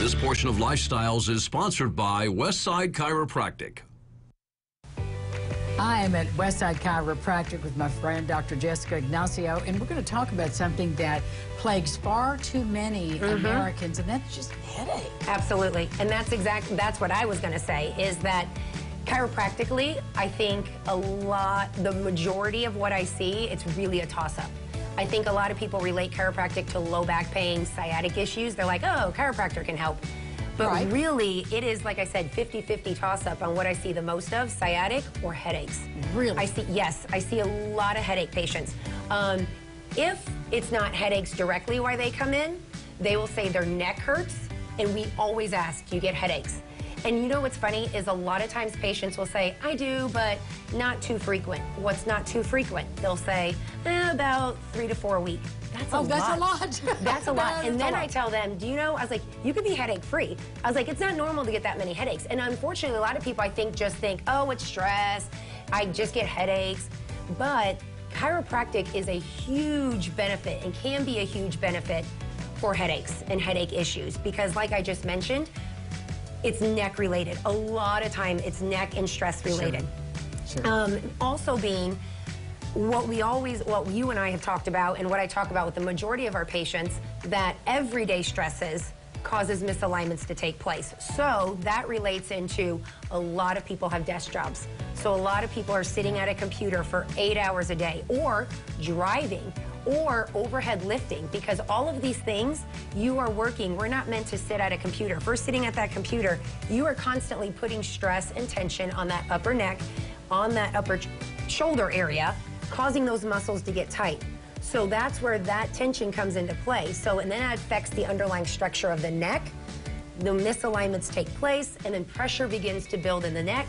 This portion of Lifestyles is sponsored by Westside Chiropractic. I am at Westside Chiropractic with my friend Dr. Jessica Ignacio, and we're going to talk about something that plagues far too many Americans, and that's just headache. Absolutely, and that's what I was going to say, is that chiropractically, I think the majority of what I see, it's really a toss-up. I think a lot of people relate chiropractic to low back pain, sciatic issues. They're like, oh, chiropractor can help. But really, it is, like I said, 50-50 toss-up on what I see the most of, sciatic or headaches. Really? I see a lot of headache patients. If it's not headaches directly why they come in, they will say their neck hurts, and we always ask, do you get headaches? And you know what's funny is a lot of times patients will say, I do, but not too frequent. What's not too frequent? They'll say, about 3 to 4 a week. That's a lot. That's a lot. That's a lot. And then I tell them, do you know, I was like, you could be headache free. I was like, it's not normal to get that many headaches. And unfortunately, a lot of people, I think, just think, oh, it's stress. I just get headaches. But chiropractic is a huge benefit and can be a huge benefit for headaches and headache issues. Because like I just mentioned, it's neck related. A lot of time it's neck and stress related. Sure. Also being what you and I have talked about, and what I talk about with the majority of our patients, that everyday stresses causes misalignments to take place. So that relates into a lot of people have desk jobs. So a lot of people are sitting at a computer for 8 hours a day, or driving, or overhead lifting, because all of these things, you are working. We're not meant to sit at a computer. If we're sitting at that computer, you are constantly putting stress and tension on that upper neck, on that upper shoulder area, causing those muscles to get tight. So that's where that tension comes into play. So, and then that affects the underlying structure of the neck. The misalignments take place, and then pressure begins to build in the neck,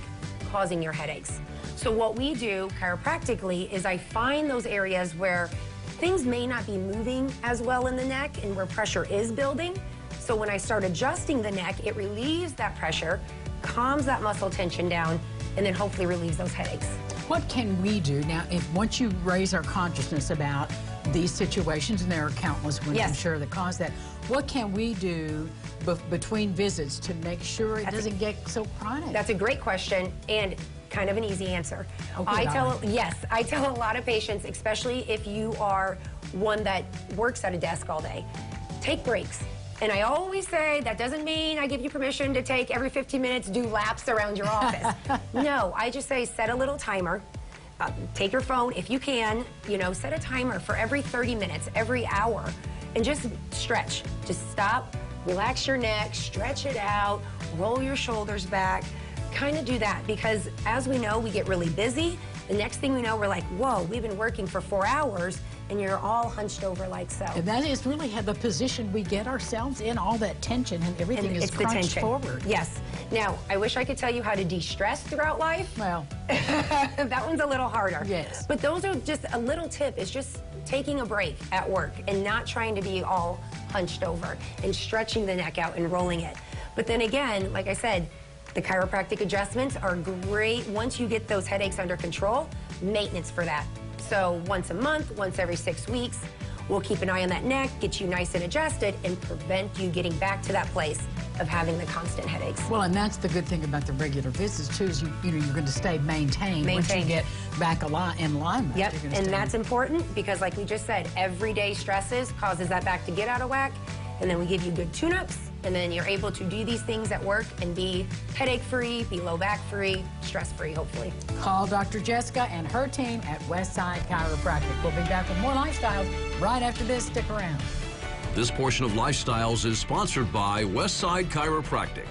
causing your headaches. So what we do chiropractically is I find those areas where things may not be moving as well in the neck and where pressure is building. So when I start adjusting the neck, it relieves that pressure, calms that muscle tension down, and then hopefully relieves those headaches. What can we do now once you raise our consciousness about these situations, and there are countless ones, I'm sure, that cause that, what can we do between visits to make sure it doesn't get so chronic? That's a great question, and kind of an easy answer. I tell a lot of patients, especially if you are one that works at a desk all day, take breaks. And I always say, that doesn't mean I give you permission to take every 15 minutes, do laps around your office. No, I just say set a little timer. Take your phone, if you can, set a timer for every 30 minutes, every hour, and just stretch. Just stop, relax your neck, stretch it out, roll your shoulders back. Kind of do that, because as we know, we get really busy. The next thing we know, we're like, whoa, we've been working for 4 hours, and you're all hunched over like so. And that is really the position we get ourselves in, all that tension, and everything is crunched forward. Yes. Now, I wish I could tell you how to de-stress throughout life. Well. That one's a little harder. Yes. But those are just a little tip, is just taking a break at work and not trying to be all hunched over, and stretching the neck out and rolling it. But then again, like I said, the chiropractic adjustments are great once you get those headaches under control. Maintenance for that. So once a month, once every 6 weeks, we'll keep an eye on that neck, get you nice and adjusted, and prevent you getting back to that place of having the constant headaches. Well, and that's the good thing about the regular visits too, is you're going to stay maintained once you get back in alignment. Yep, and that's important, because like we just said, everyday stresses causes that back to get out of whack, and then we give you good tune-ups, and then you're able to do these things at work and be headache-free, be low back-free, stress-free, hopefully. Call Dr. Jessica and her team at Westside Chiropractic. We'll be back with more Lifestyles right after this. Stick around. This portion of Lifestyles is sponsored by Westside Chiropractic.